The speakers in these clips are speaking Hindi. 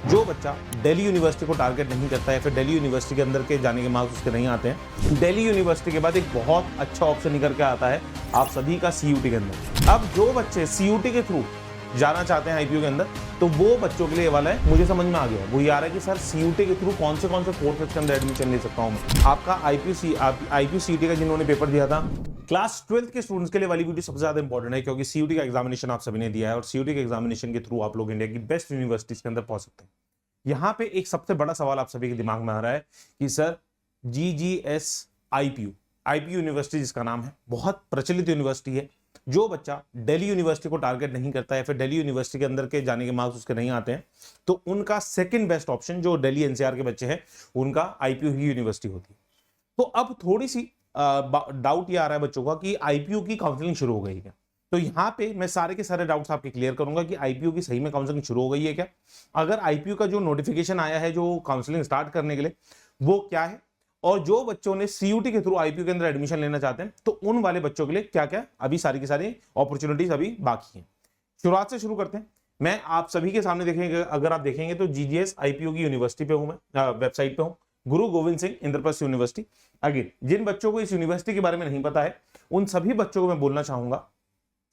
जो बच्चा दिल्ली यूनिवर्सिटी को टारगेट नहीं करता है, फिर दिल्ली यूनिवर्सिटी के अंदर के जाने के मार्क्स उसके नहीं आते हैं, दिल्ली यूनिवर्सिटी के बाद एक बहुत अच्छा ऑप्शन निकल के आता है आप सभी का सीयूटी के अंदर। अब जो बच्चे सीयूटी के थ्रू जाना चाहते हैं आईपीयू के अंदर, तो वो बच्चों के लिए वाला है, मुझे समझ में आ गया, वो ये आ रहा है कि सर सीयूटी के थ्रू कौन से कोर्सेज के अंदर एडमिशन ले सकता हूं मैं। आपका आईपीयू सीयूटी का जिन्होंने पेपर दिया था, क्लास 12 के स्टूडेंट्स के लिए वाली वीडियो सबसे ज्यादा इंपॉर्टेंट है, क्योंकि सीयूटी का एग्जामिनेशन आप सभी ने दिया है और सीयूटी के एग्जामिनेशन के थ्रू आप लोग इंडिया की बेस्ट यूनिवर्सिटीज के अंदर पहुंच सकते हैं। यहां पे एक सबसे बड़ा सवाल आप सभी के दिमाग में आ रहा है कि सर जीजीएस आईपीयू यूनिवर्सिटी जिसका नाम है, बहुत प्रचलित यूनिवर्सिटी है, जो बच्चा दिल्ली यूनिवर्सिटी को टारगेट नहीं करता है, फिर दिल्ली यूनिवर्सिटी के अंदर के जाने के मार्क्स उसके नहीं आते हैं, तो उनका सेकंड बेस्ट ऑप्शन जो दिल्ली एनसीआर के बच्चे हैं उनका आईपीयू ही यूनिवर्सिटी होती है। तो अब थोड़ी सी डाउट ये आ रहा है बच्चों का कि आईपीयू की काउंसलिंग शुरू हो गई है, तो यहां पे मैं सारे के सारे डाउट्स आपके क्लियर करूंगा कि आईपीयू की सही में काउंसलिंग शुरू हो गई है क्या, अगर आईपीयू का जो नोटिफिकेशन आया है जो काउंसलिंग स्टार्ट करने के लिए वो क्या है, और जो बच्चों ने सीयूटी के थ्रू आईपीयू के अंदर एडमिशन लेना चाहते हैं तो उन वाले बच्चों के लिए क्या क्या अभी सारी की सारी अपॉर्चुनिटीज अभी बाकी हैं। शुरुआत से शुरू करते हैं। मैं आप सभी के सामने देखेंगे, अगर आप देखेंगे तो जीजीएस आईपीयू की यूनिवर्सिटी पे हूं, मैं वेबसाइट पे हूं, गुरु गोविंद सिंह इंद्रप्रस्थ यूनिवर्सिटी। अगेन जिन बच्चों को इस यूनिवर्सिटी के बारे में नहीं पता है उन सभी बच्चों को मैं बोलना चाहूंगा,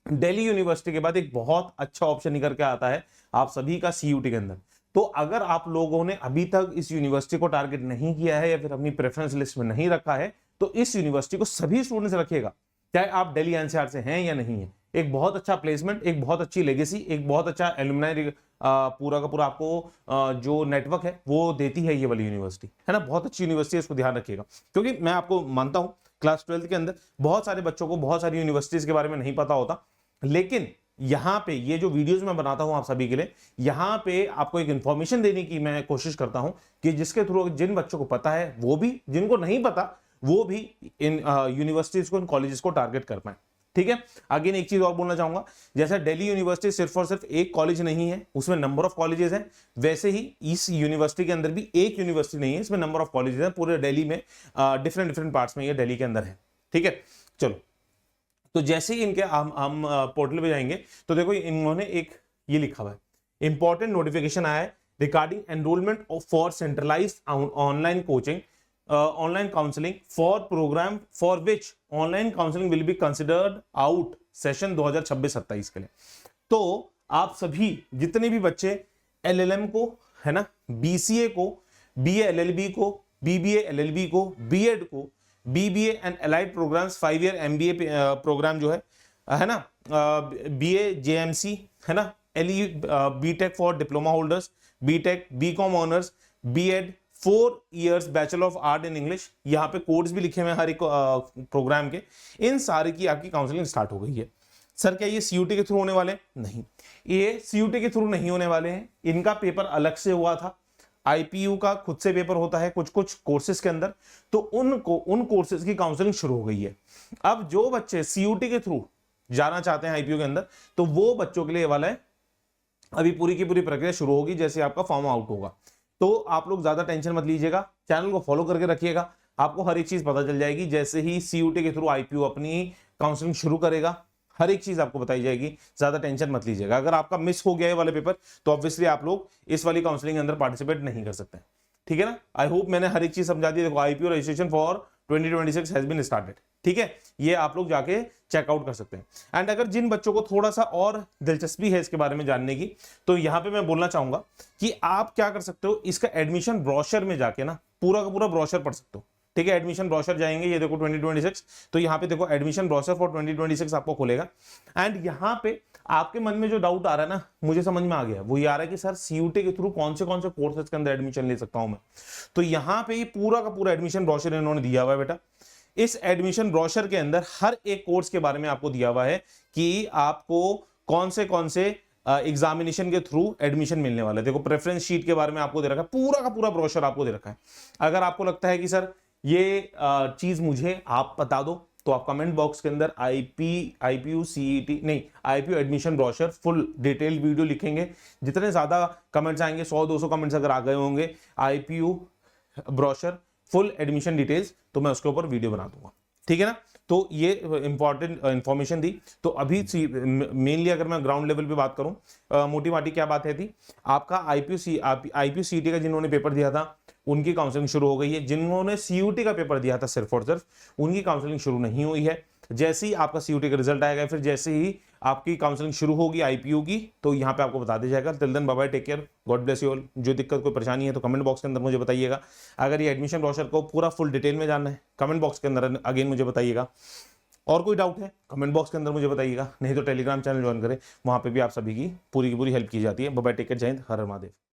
दिल्ली यूनिवर्सिटी के बाद एक बहुत अच्छा ऑप्शन निकल के आता है आप सभी का सीयूटी के अंदर। तो अगर आप लोगों ने अभी तक इस यूनिवर्सिटी को टारगेट नहीं किया है या फिर अपनी प्रेफरेंस लिस्ट में नहीं रखा है, तो इस यूनिवर्सिटी को सभी स्टूडेंट्स रखिएगा, चाहे आप दिल्ली एनसीआर से हैं या नहीं है। एक बहुत अच्छा प्लेसमेंट, एक बहुत अच्छी लेगेसी, एक बहुत अच्छा एलुमनाई पूरा का पूरा आपको जो नेटवर्क है वो देती है ये वाली यूनिवर्सिटी, है ना। बहुत अच्छी यूनिवर्सिटी है, इसको ध्यान रखिएगा, क्योंकि मैं आपको मानता हूं क्लास 12 के अंदर बहुत सारे बच्चों को बहुत सारी यूनिवर्सिटीज के बारे में नहीं पता होता, लेकिन यहां पे ये जो वीडियोस मैं बनाता हूं आप सभी के लिए, यहां पे आपको एक इंफॉर्मेशन देने की मैं कोशिश करता हूं कि जिसके थ्रू जिन बच्चों को पता है वो भी, जिनको नहीं पता वो भी इन यूनिवर्सिटीज को, इन कॉलेजेस को टारगेट कर पाए। ठीक है। अगेन एक चीज और बोलना चाहूंगा, जैसा दिल्ली यूनिवर्सिटी सिर्फ और सिर्फ एक कॉलेज नहीं है, उसमें नंबर ऑफ कॉलेजेस हैं, वैसे ही इस यूनिवर्सिटी के अंदर भी एक यूनिवर्सिटी नहीं है, इसमें नंबर ऑफ कॉलेजेस हैं, पूरे दिल्ली में डिफरेंट डिफरेंट पार्ट्स में ये दिल्ली के अंदर है। ठीक है। चलो, तो जैसे ही इनके हम पोर्टल पे जाएंगे तो देखो इन्होंने एक ये लिखा हुआ है, इंपॉर्टेंट नोटिफिकेशन आया है regarding enrolment for centralised online coaching online counselling for programme for which online counselling will be considered out session 2026-27 के लिए। तो आप सभी जितने भी बच्चे एलएलएम को, है ना, बीसीए को, बीए एलएलबी को, बीबीए एलएलबी को, बीएड को, BBA and allied programs 5 year MBA program जो है ना, बीए जेएमसी, है ना, LE BTech for diploma holders, BTech, BCom honours, BEd, 4 years bachelor of art in English, यहाँ पे कोड्स भी लिखे हुए हैं हर एक प्रोग्राम के, इन सारे की आपकी काउंसलिंग स्टार्ट हो गई है। सर क्या ये सीयूटी के थ्रू होने वाले? नहीं, ये सीयूटी के थ्रू नहीं होने वाले हैं, इनका पेपर अलग से हुआ था। आईपीयू का खुद से पेपर होता है कुछ कुछ कोर्सेज के अंदर, तो उन कोर्सेज की काउंसलिंग शुरू हो गई है। अब जो बच्चे सीयूटी के थ्रू जाना चाहते हैं आईपीयू के अंदर, तो वो बच्चों के लिए वाला है, अभी पूरी की पूरी प्रक्रिया शुरू होगी जैसे आपका फॉर्म आउट होगा। तो आप लोग ज्यादा टेंशन मत लीजिएगा, चैनल को फॉलो करके रखिएगा, आपको हर एक चीज पता चल जाएगी। जैसे ही सीयूटी के थ्रू आईपीयू अपनी काउंसलिंग शुरू करेगा, हर एक चीज आपको बताई जाएगी, ज्यादा टेंशन मत लीजिएगा। अगर आपका मिस हो गया है वाले पेपर, तो ऑब्वियसली आप लोग इस वाली काउंसलिंग के अंदर पार्टिसिपेट नहीं कर सकते। ठीक है ना। आई होप मैंने हर एक चीज समझा दी। देखो, IPU registration for 2026 has been started. ठीक है, ये आप लोग जाके चेकआउट कर सकते हैं। एंड अगर जिन बच्चों को थोड़ा सा और दिलचस्पी है इसके बारे में जानने की, तो यहां पे मैं बोलना चाहूंगा कि आप क्या कर सकते हो, इसका एडमिशन ब्रोशर में जाके ना पूरा का पूरा ब्रोशर पढ़ सकते हो। ठीक है, एडमिशन ब्रोशर जाएंगे, ये देखो 2026, तो यहाँ पे देखो एडमिशन ब्रोशर फॉर 2026 आपको खुलेगा। एंड यहाँ पे आपके मन में जो डाउट आ रहा है ना, मुझे समझ में आ गया, वो ये आ रहा है कि सर सीयूटी के थ्रू कौन से कोर्सेज के अंदर एडमिशन ले सकता हूं मैं। तो यहाँ पे ये पूरा का पूरा एडमिशन ब्रोशर इन्होंने दिया हुआ है बेटा। इस एडमिशन ब्रोशर के अंदर हर एक कोर्स के बारे में आपको दिया हुआ है कि आपको कौन से एग्जामिनेशन के थ्रू एडमिशन मिलने वाला है। देखो, प्रेफरेंस शीट के बारे में आपको दे रखा है, पूरा का पूरा ब्रोशर आपको दे रखा है। अगर आपको लगता है कि सर ये चीज मुझे आप बता दो, तो आप कमेंट बॉक्स के अंदर आईपीयू सीईटी नहीं IPU admission brochure full detailed video लिखेंगे। जितने ज्यादा कमेंट्स आएंगे, 100-200 कमेंट्स अगर आ गए होंगे IPU brochure full admission details, तो मैं उसके ऊपर वीडियो बना दूंगा। ठीक है ना। तो ये इंपॉर्टेंट इंफॉर्मेशन दी। तो अभी मेनली अगर मैं ग्राउंड लेवल पे बात करूं, मोटी माटी क्या बात है थी, आपका आईपीसीटी का जिन्होंने पेपर दिया था उनकी काउंसलिंग शुरू हो गई है। जिन्होंने सीयूटी का पेपर दिया था सिर्फ और सिर्फ, उनकी काउंसलिंग शुरू नहीं हुई है। जैसे ही आपका सीयूटी का रिजल्ट आएगा, फिर जैसे ही आपकी काउंसलिंग शुरू होगी आईपीयू की, तो यहाँ पे आपको बता दिया जाएगा। Till then bye bye, take care, God bless you all. जो दिक्कत कोई परेशानी है तो कमेंट बॉक्स के अंदर मुझे बताइएगा। अगर ये एडमिशन ब्रोशर को पूरा फुल डिटेल में जानना है, कमेंट बॉक्स के अंदर अगेन मुझे बताइएगा। और कोई डाउट है कमेंट बॉक्स के अंदर मुझे बताइएगा, नहीं तो टेलीग्राम चैनल ज्वाइन करें, वहां पे भी आप सभी की पूरी हेल्प की जाती है। बाय बाय, टेक केयर, जय हिंद, हर हर महादेव।